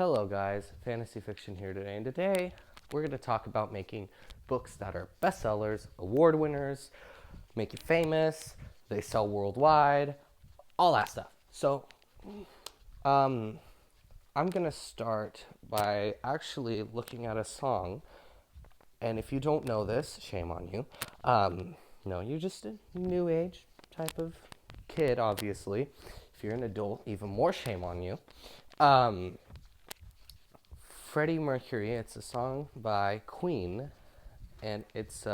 Hello guys, Fantasy Fiction here today, and today we're going to talk about making books that are bestsellers, award winners, make you famous, they sell worldwide, all that stuff. So, um, I'm going to start by actually looking at a song, and if you don't know this, shame on you. No, you're just a new age type of kid, obviously. If you're an adult, even more shame on you. Um, Freddie Mercury. It's a song by Queen, and it's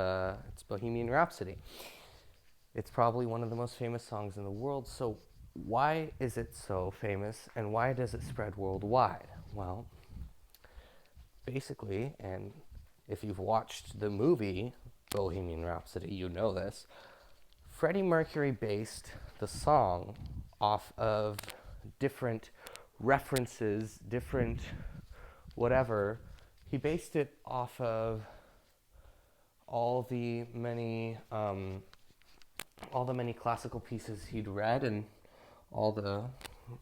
Bohemian Rhapsody. It's probably one of the most famous songs in the world. So why is it so famous, and why does it spread worldwide? Well, basically, and if you've watched the movie Bohemian Rhapsody, you know this. Freddie Mercury based the song off of different references, different whatever. He based it off of all the many classical pieces he'd read, and all the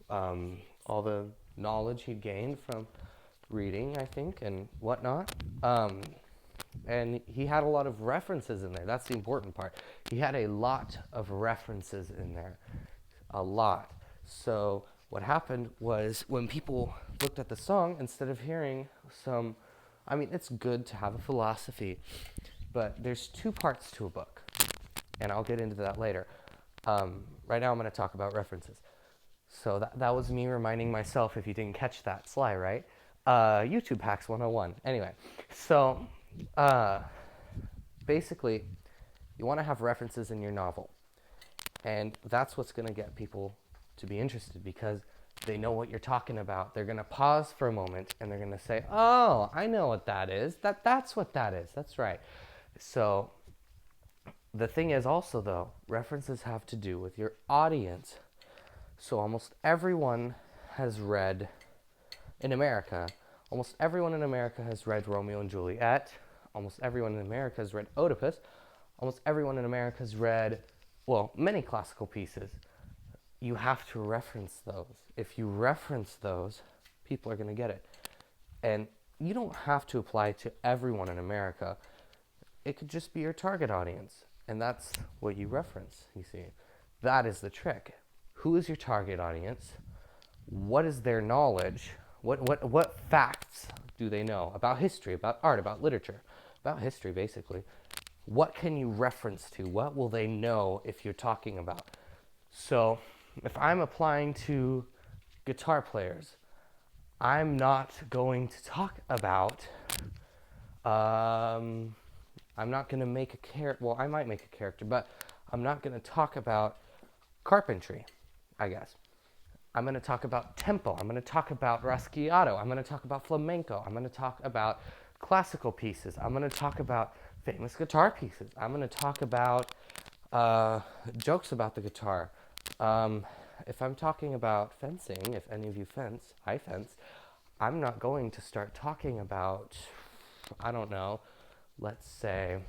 all the knowledge he'd gained from reading, I think, and whatnot. And he had a lot of references in there. That's the important part. He had a lot of references in there, a lot. So what happened was, when people looked at the song, instead of hearing some, I mean, it's good to have a philosophy, but there's two parts to a book, and I'll get into that later. Right now I'm going to talk about references. So that was me reminding myself, if you didn't catch that, Sly, right? YouTube Hacks 101. Anyway, so basically, you want to have references in your novel. And that's what's going to get people to be interested, because they know what you're talking about. They're going to pause for a moment, and they're going to say, oh, I know what that is. That's what that is. That's right. So the thing is also, though, references have to do with your audience. So almost everyone has read, in America, almost everyone in America has read Romeo and Juliet. Almost everyone in America has read Oedipus. Almost everyone in America has read, well, many classical pieces. You have to reference those. If you reference those, people are going to get it. And you don't have to apply to everyone in America. It could just be your target audience. And that's what you reference, you see. That is the trick. Who is your target audience? What is their knowledge? What facts do they know about history, about art, about literature? About history, basically. What can you reference to? What will they know if you're talking about? So if I'm applying to guitar players, I'm not going to talk about, I'm not going to make a character, well, I might make a character, but I'm not going to talk about carpentry, I guess. I'm going to talk about tempo. I'm going to talk about Raschiato. I'm going to talk about flamenco. I'm going to talk about classical pieces. I'm going to talk about famous guitar pieces. I'm going to talk about jokes about the guitar. If I'm talking about fencing, if any of you fence, I fence, I'm not going to start talking about, I don't know, let's say,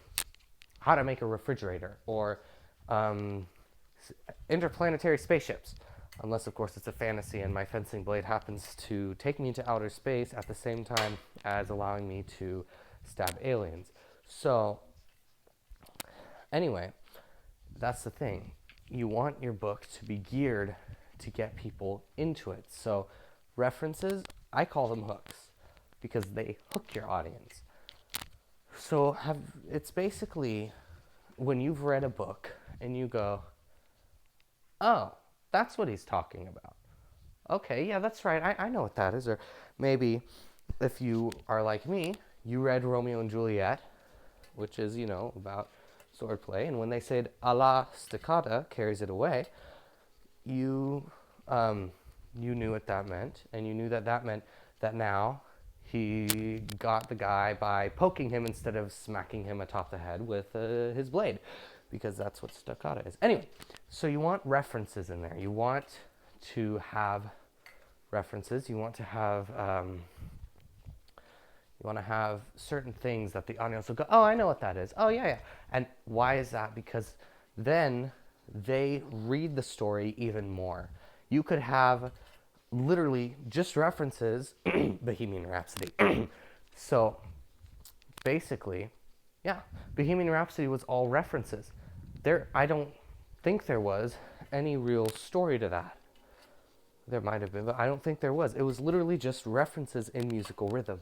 how to make a refrigerator, or interplanetary spaceships. Unless, of course, it's a fantasy and my fencing blade happens to take me into outer space at the same time as allowing me to stab aliens. So, anyway, that's the thing. You want your book to be geared to get people into it. So, references, I call them hooks, because they hook your audience. So, it's basically when you've read a book and you go, oh, that's what he's talking about. Okay, yeah, that's right. I know what that is. Or maybe if you are like me, you read Romeo and Juliet, which is, about swordplay. And when they said alla staccata, carries it away, you knew what that meant. And you knew that meant that now he got the guy by poking him instead of smacking him atop the head with his blade, because that's what staccato is. Anyway, so you want references in there. You want to have references. You want to have certain things that the audience will go, oh, I know what that is. Oh, yeah, yeah. And why is that? Because then they read the story even more. You could have literally just references Bohemian Rhapsody. So basically, yeah, Bohemian Rhapsody was all references. I don't think there was any real story to that. There might have been, but I don't think there was. It was literally just references in musical rhythm.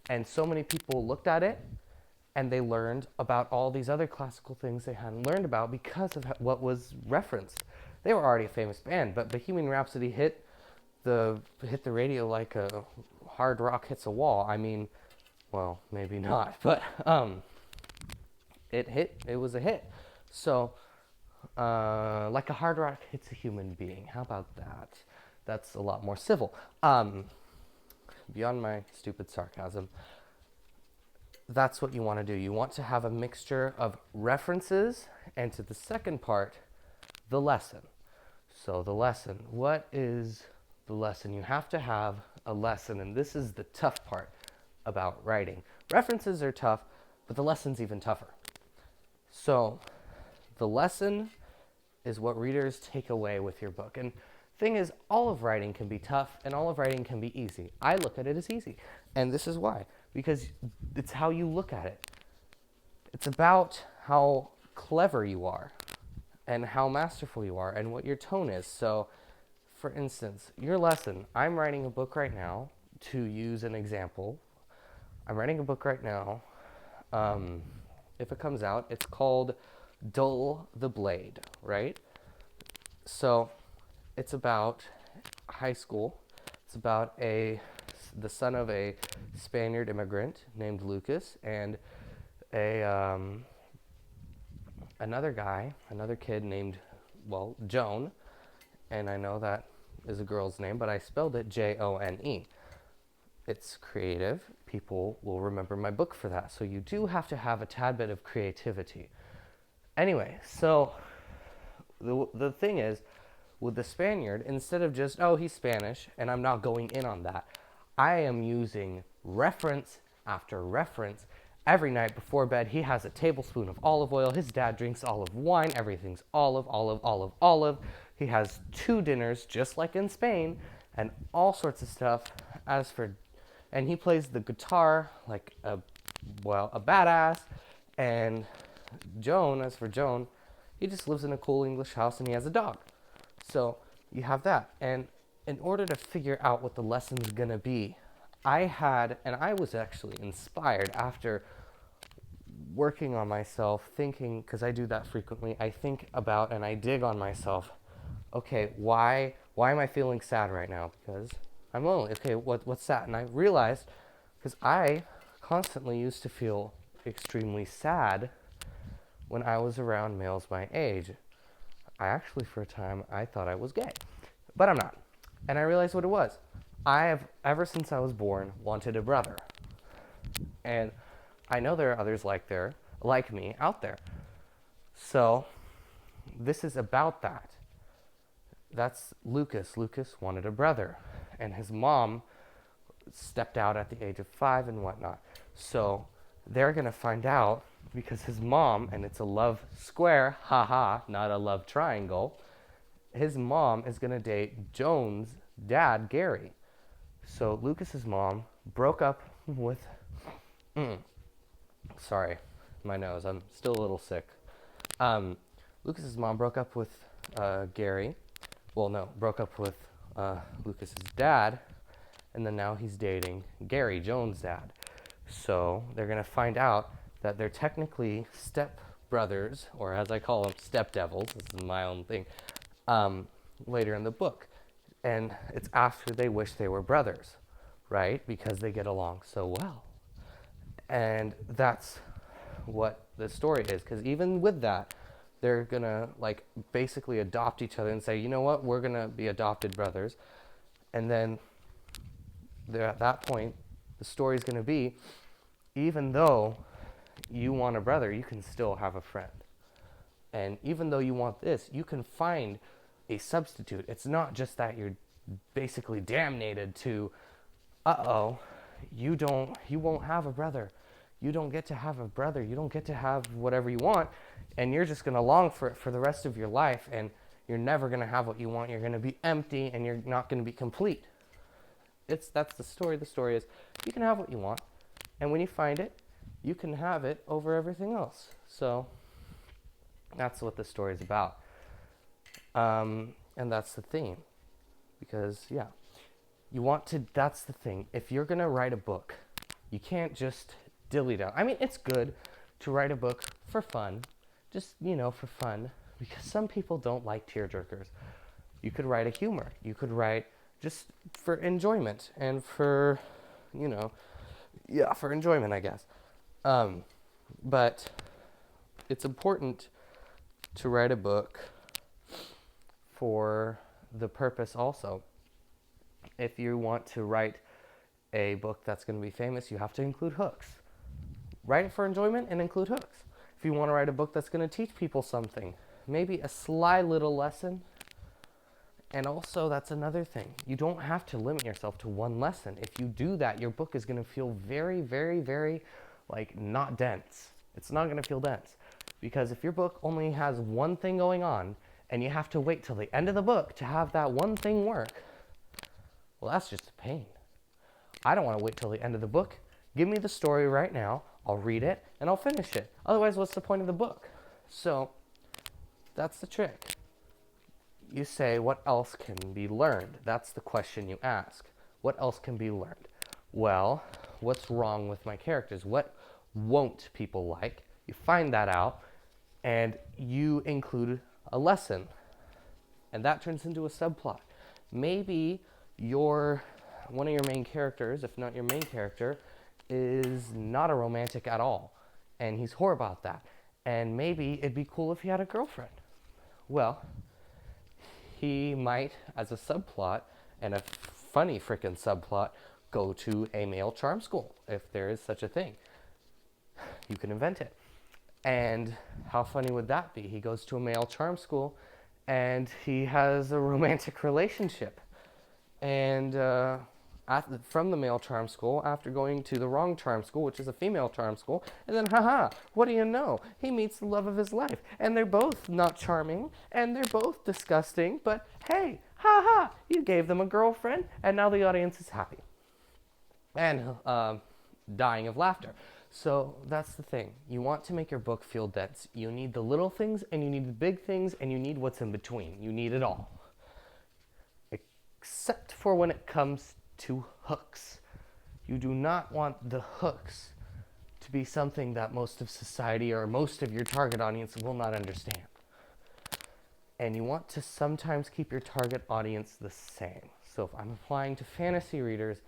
And so many people looked at it and they learned about all these other classical things they hadn't learned about because of what was referenced. They were already a famous band, but Bohemian Rhapsody hit the radio like a hard rock hits a wall. I mean, well, maybe not, but it was a hit. So like a hard rock hits a human being. How about that? That's a lot more civil. Beyond my stupid sarcasm, that's what you want to do. You want to have a mixture of references, and to the second part, the lesson. So the lesson, what is the lesson? You have to have a lesson, and this is the tough part about writing. References are tough, but the lesson's even tougher. So the lesson is what readers take away with your book. And thing is, all of writing can be tough and all of writing can be easy. I look at it as easy. And this is why. Because it's how you look at it. It's about how clever you are and how masterful you are and what your tone is. So, for instance, your lesson, I'm writing a book right now, to use an example. I'm writing a book right now. If it comes out, it's called Dull the Blade, right? So it's about high school. It's about the son of a Spaniard immigrant named Lucas and another kid named, Joan. And I know that is a girl's name, but I spelled it Jone. It's creative. People will remember my book for that. So you do have to have a tad bit of creativity. Anyway, so the thing is, with the Spaniard, instead of just, oh, he's Spanish, and I'm not going in on that, I am using reference after reference. Every night before bed, he has a tablespoon of olive oil. His dad drinks olive wine. Everything's olive, olive, olive, olive. He has 2 dinners, just like in Spain, and all sorts of stuff. And he plays the guitar like a badass. And as for Joan, he just lives in a cool English house and he has a dog. So you have that. And in order to figure out what the lesson's gonna be, I was actually inspired after working on myself, thinking, because I do that frequently, I think about and I dig on myself. Okay, why am I feeling sad right now? Because I'm lonely. Okay, what's that? And I realized, because I constantly used to feel extremely sad when I was around males my age. I actually, for a time, I thought I was gay, but I'm not. And I realized what it was. I have, ever since I was born, wanted a brother. And I know there are others like me out there. So this is about that. That's Lucas. Lucas wanted a brother. And his mom stepped out at the age of 5 and whatnot. So they're going to find out, because his mom, and it's a love square, haha, not a love triangle, his mom is going to date Joan's dad, Gary. So Lucas's mom broke up with... Sorry, my nose. I'm still a little sick. Lucas's mom broke up with Gary. Well, no, broke up with Lucas's dad, and then now he's dating Gary, Joan's dad. So they're going to find out that they're technically step brothers, or as I call them, step devils. This is my own thing. Later in the book. And it's after they wish they were brothers, right? Because they get along so well. And that's what the story is. Because even with that, they're going to basically adopt each other and say, you know what, we're going to be adopted brothers. And then at that point, the story's going to be, even though you want a brother, you can still have a friend. And even though you want this, you can find a substitute. It's not just that you're basically damnated to, you won't have a brother. You don't get to have a brother. You don't get to have whatever you want. And you're just going to long for it for the rest of your life. And you're never going to have what you want. You're going to be empty and you're not going to be complete. That's the story. The story is you can have what you want, and when you find it, you can have it over everything else. So that's what the story is about. And that's the theme. Because, yeah, you want to, that's the thing. If you're going to write a book, you can't just dilly down. I mean, it's good to write a book for fun, just, for fun, because some people don't like tearjerkers. You could write a humor. You could write just for enjoyment and for, for enjoyment, I guess. But it's important to write a book for the purpose also. If you want to write a book that's going to be famous, you have to include hooks. Write it for enjoyment and include hooks. If you want to write a book that's going to teach people something, maybe a sly little lesson. And also, that's another thing. You don't have to limit yourself to one lesson. If you do that, your book is going to feel very, very, very, not dense. It's not going to feel dense. Because if your book only has one thing going on, and you have to wait till the end of the book to have that one thing work, well, that's just a pain. I don't want to wait till the end of the book. Give me the story right now. I'll read it, and I'll finish it. Otherwise, what's the point of the book? So, that's the trick. You say, what else can be learned? That's the question you ask. What else can be learned? Well, what's wrong with my characters? What won't people like? You find that out, and you include a lesson. And that turns into a subplot. Maybe one of your main characters, if not your main character, is not a romantic at all. And he's horrible about that. And maybe it'd be cool if he had a girlfriend. Well, he might, as a subplot, and a funny frickin' subplot, go to a male charm school, if there is such a thing. You can invent it. And how funny would that be? He goes to a male charm school, and he has a romantic relationship. And from the male charm school, after going to the wrong charm school, which is a female charm school, and then, what do you know? He meets the love of his life. And they're both not charming, and they're both disgusting, but hey, you gave them a girlfriend, and now the audience is happy. And dying of laughter. So that's the thing. You want to make your book feel dense. You need the little things, and you need the big things, and you need what's in between. You need it all. Except for when it comes to hooks. You do not want the hooks to be something that most of society or most of your target audience will not understand. And you want to sometimes keep your target audience the same. So if I'm applying to fantasy readers,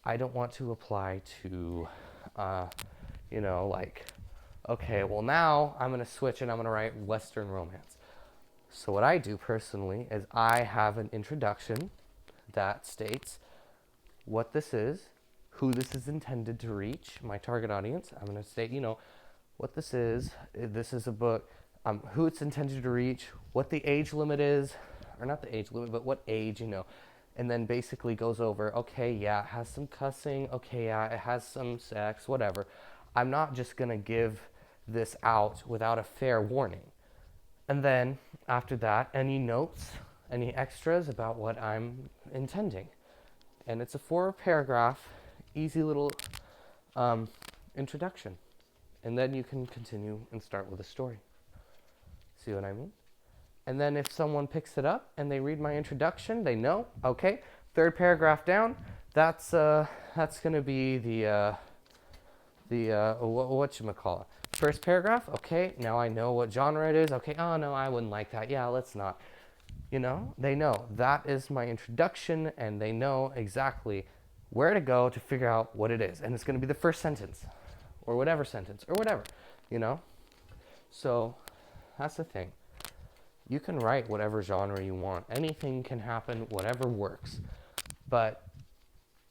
I don't want to apply to, okay, well now I'm going to switch and I'm going to write Western romance. So what I do personally is I have an introduction that states what this is, who this is intended to reach, my target audience. I'm going to state, what this is. This is a book, who it's intended to reach, what the age limit is, or not the age limit, but what age, and then basically goes over, okay, yeah, it has some cussing, okay, yeah, it has some sex, whatever. I'm not just going to give this out without a fair warning. And then after that, any notes, any extras about what I'm intending. And it's a 4-paragraph, easy little introduction. And then you can continue and start with a story. See what I mean? And then if someone picks it up and they read my introduction, they know, okay, 3rd paragraph down, that's going to be the whatchamacallit. 1st paragraph, okay, now I know what genre it is. Okay, oh no, I wouldn't like that. Yeah, let's not. They know that is my introduction, and they know exactly where to go to figure out what it is. And it's going to be the first sentence, or whatever sentence, or whatever, So that's the thing. You can write whatever genre you want. Anything can happen, whatever works. But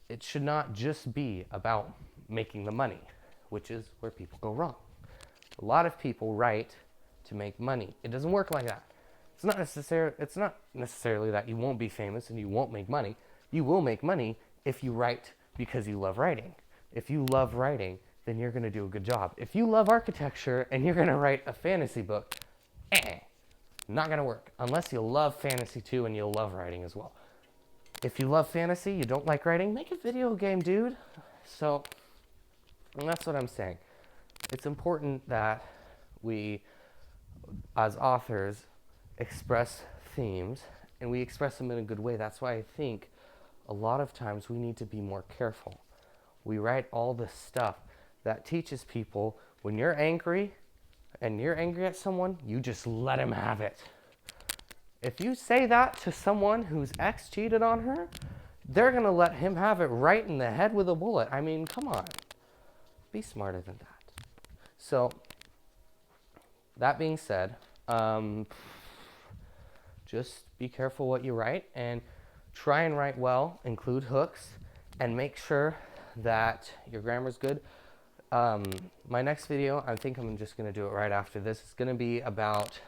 it should not just be about making the money, which is where people go wrong. A lot of people write to make money. It doesn't work like that. It's not necessarily that you won't be famous and you won't make money. You will make money if you write because you love writing. If you love writing, then you're going to do a good job. If you love architecture and you're going to write a fantasy book, Not gonna work unless you love fantasy too and you'll love writing as well. If you love fantasy, you don't like writing, make a video game, dude. So, and that's what I'm saying. It's important that we, as authors, express themes and we express them in a good way. That's why I think a lot of times we need to be more careful. We write all this stuff that teaches people when you're angry and you're angry at someone, you just let him have it. If you say that to someone whose ex cheated on her, they're going to let him have it right in the head with a bullet. I mean, come on. Be smarter than that. So, that being said, just be careful what you write and try and write well, include hooks, and make sure that your grammar's good. My next video, I think I'm just going to do it right after this. It's going to be about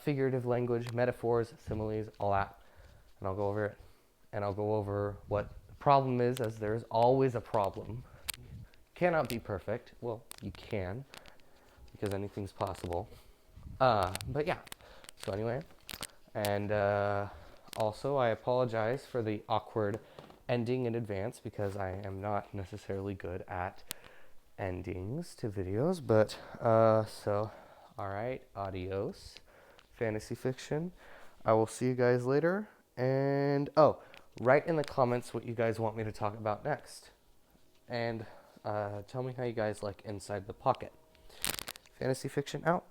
figurative language, metaphors, similes, all that. And I'll go over it. And I'll go over what the problem is, as there's always a problem. Cannot be perfect. Well, you can, because anything's possible. But yeah. So anyway, and also I apologize for the awkward ending in advance, because I am not necessarily good at endings to videos. But so, all right, adios, fantasy fiction. I will see you guys later. And write in the comments what you guys want me to talk about next, and tell me how you guys like Inside the Pocket. Fantasy fiction out.